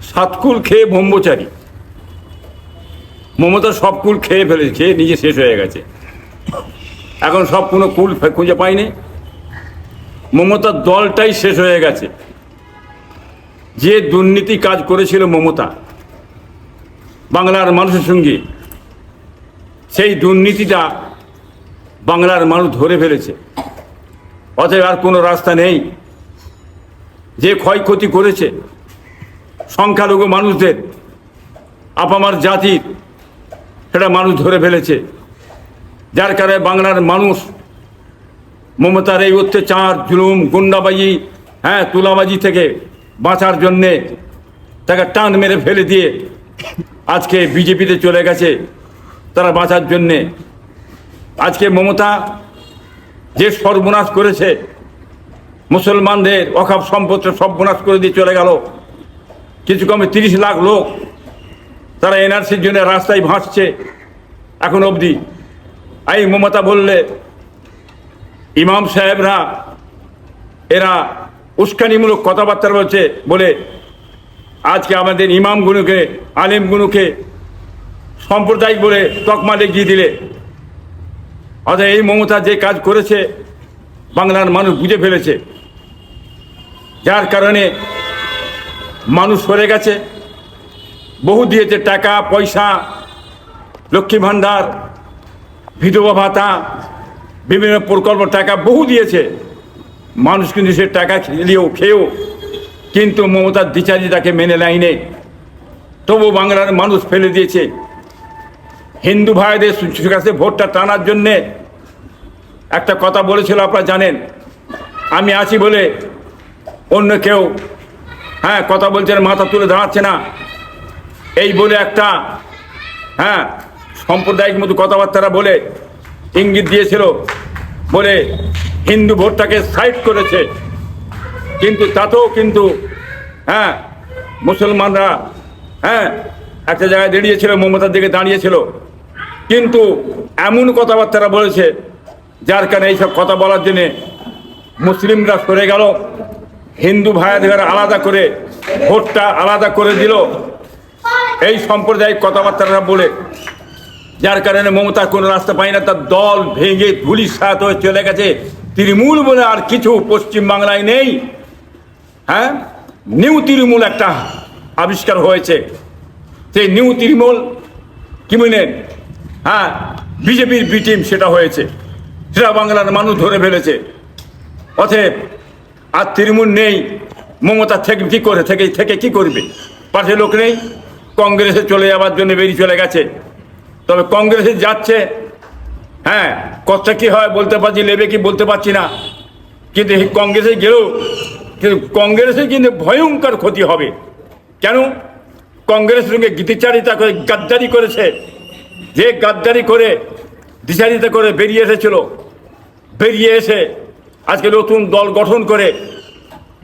সাতকুল খেয়ে ব্রহ্মচারী, মমতা সব কুল খেয়ে ফেলেছে, খেয়ে নিজে শেষ হয়ে গেছে। এখন সব কোনো কুল খুঁজে পায়নি, মমতার দলটাই শেষ হয়ে গেছে। যে দুর্নীতি কাজ করেছিল মমতা বাংলার মানুষের সঙ্গে, সেই দুর্নীতিটা বাংলার মানুষ ধরে ফেলেছে। অতএব আর কোনো রাস্তা নেই। যে ক্ষয়ক্ষতি করেছে সংখ্যালঘু মানুষদের, আপামার জাতির, সেটা মানুষ ধরে ফেলেছে। যার কারণে বাংলার মানুষ মমতার এই অত্যাচার, জুলুম, গুন্ডাবাজি, তুলাবাজি থেকে বাঁচার জন্যে তাকে টান মেরে ফেলে দিয়ে আজকে বিজেপিতে চলে গেছে তারা বাঁচার জন্যে। আজকে মমতা যে সর্বনাশ করেছে, মুসলমানদের অখাপ সম্পত্তি সর্বনাশ করে দিয়ে চলে গেল। কিছু কমে 30 লাখ লোক তারা এনআরসির জন্য রাস্তায় ভাসছে এখন অবধি। এই মমতা বললে ইমাম সাহেবরা এরা উস্কানিমূলক কথাবার্তা বলছে বলে আজকে আমাদের ইমামগুলোকে, আলেমগুলোকে সাম্প্রদায়িক বলে তকমা দেখিয়ে দিলে। অর্থাৎ এই মমতা যে কাজ করেছে বাংলার মানুষ বুঝে ফেলেছে, যার কারণে মানুষ সরে গেছে। বহু দিয়েছে টাকা পয়সা, লক্ষ্মী ভাণ্ডার, বিধবা ভাতা, বিভিন্ন প্রকল্প টাকা বহু দিয়েছে। মানুষ কিন্তু সে টাকা খেয়েও কিন্তু মমতার দ্বিচারিতাকে মেনে নেয়নি। তবু বাংলার মানুষ ফেলে দিয়েছে। হিন্দু ভাইদের কাছে ভোটটা টানার জন্যে একটা কথা বলেছিল, আপনারা জানেন। আমি আছি বলে অন্য কেউ কথা বলছে, মাথা তুলে দাঁড়াচ্ছে না, এই বলে একটা সাম্প্রদায়িক মতো কথাবার্তা বলে ইঙ্গিত দিয়েছিল, বলে হিন্দু ভোটটাকে সাইড করেছে। কিন্তু তাতেও কিন্তু মুসলমানরা একটা জায়গায় দাঁড়িয়েছিল, মমতার দিকে দাঁড়িয়েছিল। কিন্তু এমন কথাবার্তা বলেছে যার কারণে এইসব কথা বলার জন্যে মুসলিমরা সরে গেল, হিন্দু ভাইদের আলাদা করে ভোটটা আলাদা করে দিল এই সাম্প্রদায়িক কথাবার্তা বলে। যার কারণে মমতা কোনো রাস্তা পায় না, তার দল ভেঙে ধুলিসাৎ হয়ে চলে গেছে। তৃণমূল বলে আর কিছু পশ্চিমবাংলায় নেই। নিউ তৃণমূল একটা আবিষ্কার হয়েছে। সেই নিউ তৃণমূল কি বলেন, বিজেপির বি টিম সেটা হয়েছে, সেটা বাংলার মানুষ ধরে ফেলেছে। অতএব আর তৃণমূল নেই। মমতা থেকে কি করে থেকে কি করবে? পাশে লোক নেই, কংগ্রেসে চলে যাওয়ার জন্য বেরিয়ে চলে গেছে। তবে কংগ্রেসে যাচ্ছে, কথা কি হয় বলতে পারছি, নেবে কি বলতে পারছি না। কিন্তু কংগ্রেসে গেলেও কিন্তু কংগ্রেসে কিন্তু ভয়ঙ্কর ক্ষতি হবে। কেন? কংগ্রেসের সঙ্গে দ্বিচারিতা করে গাদ্দারি করেছে। যে গাদ্দারি করে দ্বিচারিতা করে বেরিয়ে এসেছিল, বেরিয়ে এসে আজকে নতুন দল গঠন করে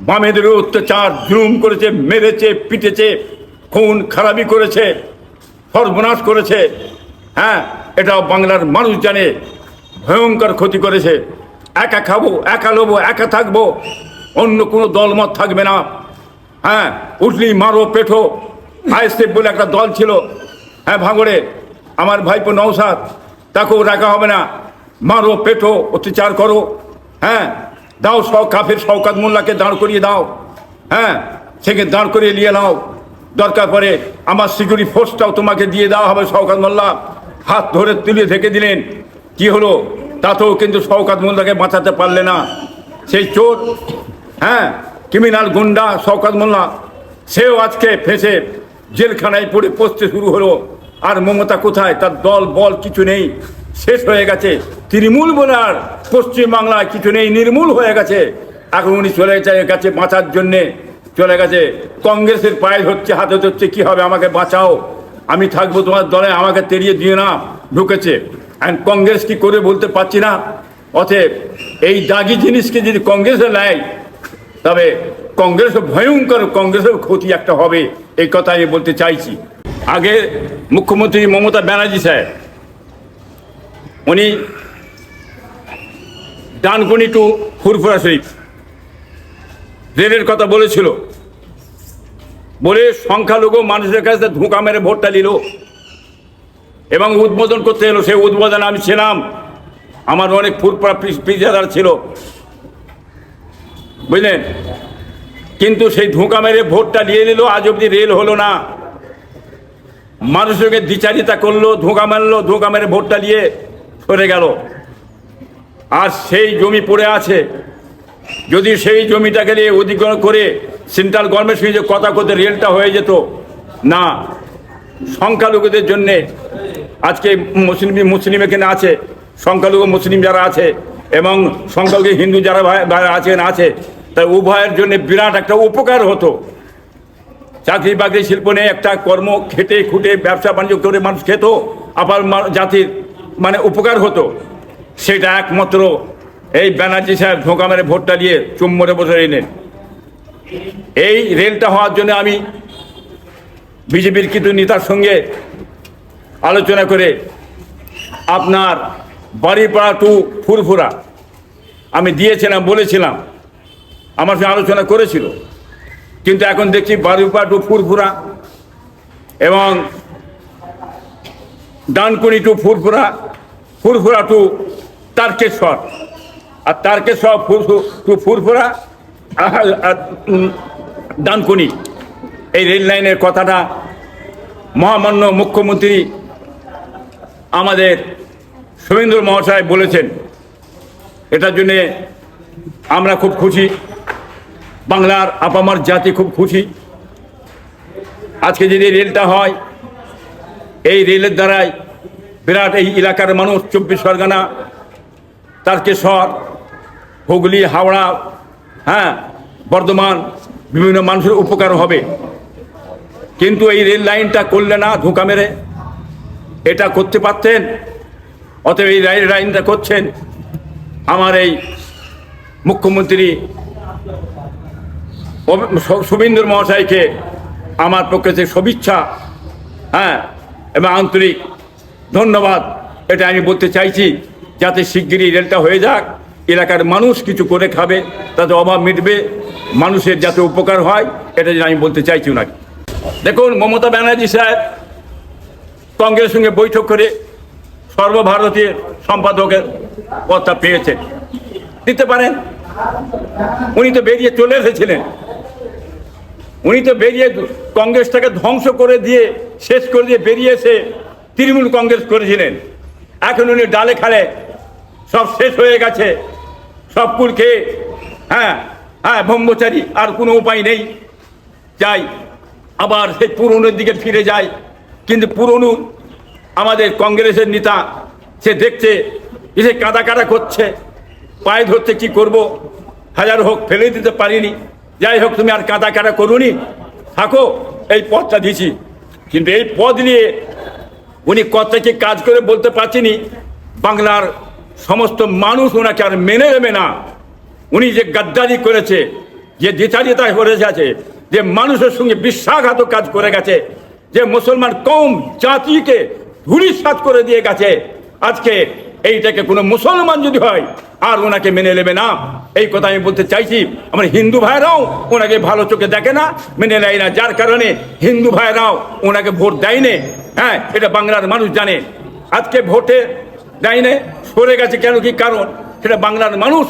বামেদের অত্যাচার জুলুম করেছে, মেরেছে, পিটেছে, খুন খারাপি করেছে, সর্বনাশ করেছে। এটা বাংলার মানুষ জানে, ভয়ঙ্কর ক্ষতি করেছে। একা খাবো, একা লোবো, একা থাকবো, অন্য কোনো দলমত থাকবে না। উঠলি মারো পেঠো। আইএসএফ বলে একটা দল ছিল ভাঙড়ে, আমার ভাইপো নওশাদ, তাকেও রাখা হবে না। মারো পেঠো, অত্যাচার করো, দাও কাফের শওকত মোল্লাকে দাঁড় করিয়ে দাও, সেখানে দাঁড় করিয়ে নিয়ে নাও। দরকার পড়ে আমার সিকিউরিটি ফোর্সটাও তোমাকে দিয়ে দেওয়া হবে। শওকত মোল্লা হাত ধরে তুলে থেকে দিলেন। কি হলো? তাতেও কিন্তু শওকত মোল্লাকে বাঁচাতে পারলে না। সেই চোর, ক্রিমিনাল গুন্ডা শওকত মোল্লা, সেও আজকে ফেঁসে জেলখানায় পড়ে পচতে শুরু হলো। আর মমতা কোথায়? তার দল বল কিছু নেই, শেষ হয়ে গেছে। তৃণমূল বলে আর পশ্চিমবাংলায় কিছু নেই, নির্মূল হয়ে গেছে। এখন উনি চলে গেছে বাঁচার জন্যে, চলে গেছে কংগ্রেসের পায়ে ধরছে, হাতে ধরছে, কি হবে আমাকে বাঁচাও, আমি থাকবো তোমার দলে, আমাকে তেড়িয়ে দিয়ে না, ঢুকেছে। কংগ্রেস কি করে বলতে পারছি না। অতএব এই দাগি জিনিসকে যদি কংগ্রেসে নেয়, তবে কংগ্রেস ভয়ঙ্কর, কংগ্রেসের ক্ষতি একটা হবে, এই কথা আমি বলতে চাইছি। আগে মুখ্যমন্ত্রী মমতা ব্যানার্জি সাহেব, উনি ডানকুনি টু ফুরফুরা শরীফ রেলের কথা বলেছিল, বলে সংখ্যালঘু মানুষের কাছে ধোঁকা মেরে ভোটটা নিল এবং উদ্বোধন করতে এলো। সেই উদ্বোধনে আমি ছিলাম, আমার অনেক ফুরফুরা পেশাদার ছিল, বুঝলেন। কিন্তু সেই ধোঁকা মেরে ভোটটা নিয়ে নিল, আজ অব্দি রেল হলো না। মানুষকে দ্বিচারিতা করলো, ধোঁকা মারলো, ধোঁকা মেরে ভোটটা নিয়ে সরে গেল। আর সেই জমি পড়ে আছে, যদি সেই জমিটাকে নিয়ে অধিগ্রহণ করে সেন্ট্রাল গভর্নমেন্ট সঙ্গে কথা করতে রেলটা হয়ে যেত না। সংখ্যালঘুদের জন্যে আজকে মুসলিম এখানে আছে, সংখ্যালঘু মুসলিম যারা আছে এবং সংখ্যালঘু হিন্দু যারা আছেন আছে, তাই উভয়ের জন্য বিরাট একটা উপকার হতো। চাকরি বাকরি শিল্প নেই, একটা কর্ম খেটে খুঁটে ব্যবসা বাণিজ্য করে মানুষ খেত, আবার জাতির মানে উপকার হতো। সেটা একমাত্র এই ব্যানার্জি সাহেব ধোঁকা মেরে ভোটটা দিয়ে চুম্বরে বসে এলেন। এই রেলটা হওয়ার জন্য আমি বিজেপির কিছু নেতার সঙ্গে আলোচনা করে আপনার বাড়িপাড়া টু ফুরফুরা আমি দিয়েছিলাম, বলেছিলাম, আমার সঙ্গে আলোচনা করেছিল। কিন্তু এখন দেখছি বাড়িপাড়া টু ফুরফুরা এবং ডানকুনি টু ফুরফুরা, ফুরফুরা টু তারকেশ্বর, আর তারকেশ্বর টু ফুরফুরা ডানকুনি, এই রেল লাইনের কথাটা মহামান্য মুখ্যমন্ত্রী আমাদের শুভেন্দু মহাশয় বলেছেন। এটার জন্যে আমরা খুব খুশি, বাংলার আপামার জাতি খুব খুশি। আজকে যদি রেলটা হয়, এই রেলের দ্বারাই বিরাট এই এলাকার মানুষ 24 পরগনা, তারকেশ্বর, হুগলি, হাওড়া, বর্ধমান, বিভিন্ন মানুষের উপকার হবে। কিন্তু এই রেল লাইনটা করলে না, ধোঁকা মেরে এটা করতে পারতেন। অতএব এই রেল লাইনটা করছেন আমার এই মুখ্যমন্ত্রী শুভেন্দু মহাশয়কে আমার পক্ষে থেকে শুভেচ্ছা এবং আন্তরিক ধন্যবাদ। এটা আমি বলতে চাইছি, যাতে শিগগিরই রেলটা হয়ে যাক, এলাকার মানুষ কিছু করে খাবে, তাতে অভাব মিটবে, মানুষের যাতে উপকার হয়, এটা যেন আমি বলতে চাইছি ওনাকে। দেখুন, মমতা ব্যানার্জি সাহেব কংগ্রেসের সঙ্গে বৈঠক করে সর্বভারতীয় সম্পাদকের পদটা পেয়েছেন, দিতে পারেন। উনি তো বেরিয়ে চলে এসেছিলেন, উনি তো বেরিয়ে কংগ্রেসটাকে ধ্বংস করে দিয়ে শেষ করে দিয়ে বেরিয়ে এসে তৃণমূল কংগ্রেস করেছিলেন। এখন উনি ডালে খালে সব শেষ হয়ে গেছে, সব কুল খেয়ে ব্রহ্মচারী, আর কোনো উপায় নেই, চাই আবার সেই পুরনোর দিকে ফিরে যায়। কিন্তু পুরনো আমাদের কংগ্রেসের নেতা সে দেখছে, এসে কাদা কাদা করছে, পায়ে ধরতে, কি করব, হাজার হোক ফেলে দিতে পারিনি, যাই হোক তুমি আর কাদা কাদা করুনি, থাকো, এই পদটা দিছি। কিন্তু এই পদ নিয়ে উনি কতটা কাজ করে বলতে পারছেনি, বাংলার সমস্ত মানুষ ওনাকে আর মেনে নেবে না। উনি যে গাদ্দারি করেছে, যে দ্বিচারিতা করে গেছে, যে মানুষের সঙ্গে বিশ্বাসঘাতক কাজ করে গেছে, যে মুসলমান কম জাতিকে ধূলিসাৎ করে দিয়ে গেছে, আজকে এইটাকে কোনো মুসলমান যদি হয় আর ওনাকে মেনে নেবে না। এই কথা আমি বলতে চাইছি। আমার হিন্দু ভাইরাও ওনাকে ভালো চোখে দেখে না, মেনে নেয় না, যার কারণে হিন্দু ভাইরাও ওনাকে ভোট দেয়নি। এটা বাংলার মানুষ জানে। আজকে ভোটে দেয়নি, সরে গেছে কেন, কি কারণ, সেটা বাংলার মানুষ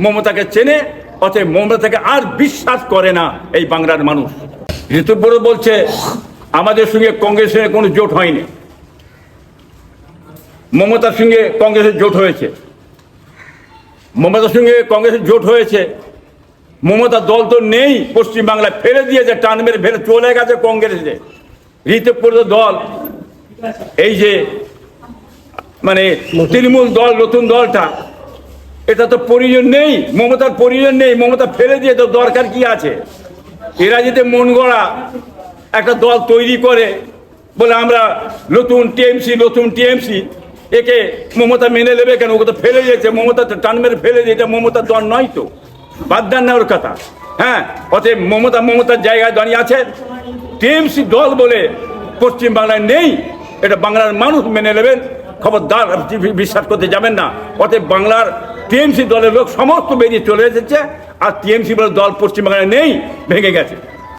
মমতাকে চেনে, অতএব মমতাকে আর বিশ্বাস করে না এই বাংলার মানুষ। ঋতুব্রত বলছে আমাদের সঙ্গে কংগ্রেসের কোনো জোট হয়নি, মমতার সঙ্গে কংগ্রেসের জোট হয়েছে। মমতার সঙ্গে কংগ্রেসের জোট হয়েছে, মমতার দল তো নেই পশ্চিমবাংলায়, ফেলে দিয়েছে, টান মেরে ফেলে চলে গেছে কংগ্রেসে। ঋতুব্রত দল, এই যে মানে তৃণমূল দল, নতুন দলটা, এটা তো প্রয়োজন নেই, মমতার প্রয়োজন নেই, মমতা ফেলে দিয়ে তো দরকার কি আছে। এরা যদি মন গড়া একটা দল তৈরি করে বলে আমরা নতুন টিএমসি, একে মমতা মেনে নেবে কেন, ওকে তো ফেলে দিয়েছে, মমতা তো টান মেরে ফেলে দিয়েছে, মমতার দল নয় তো, বাদ দেন না ওর কথা। অতএব মমতার জায়গায় দাঁড়িয়ে আছে। টিএমসি দল বলে পশ্চিমবাংলায় নেই, এটা বাংলার মানুষ মেনে নেবেন, খবরদার আপনি বিশ্বাস করতে যাবেন না। অতএব বাংলার টিএমসি দলের লোক সমস্ত বেরিয়ে চলে এসেছে, আর টিএমসি বলে দল পশ্চিমবাংলায় নেই, ভেঙে গেছে।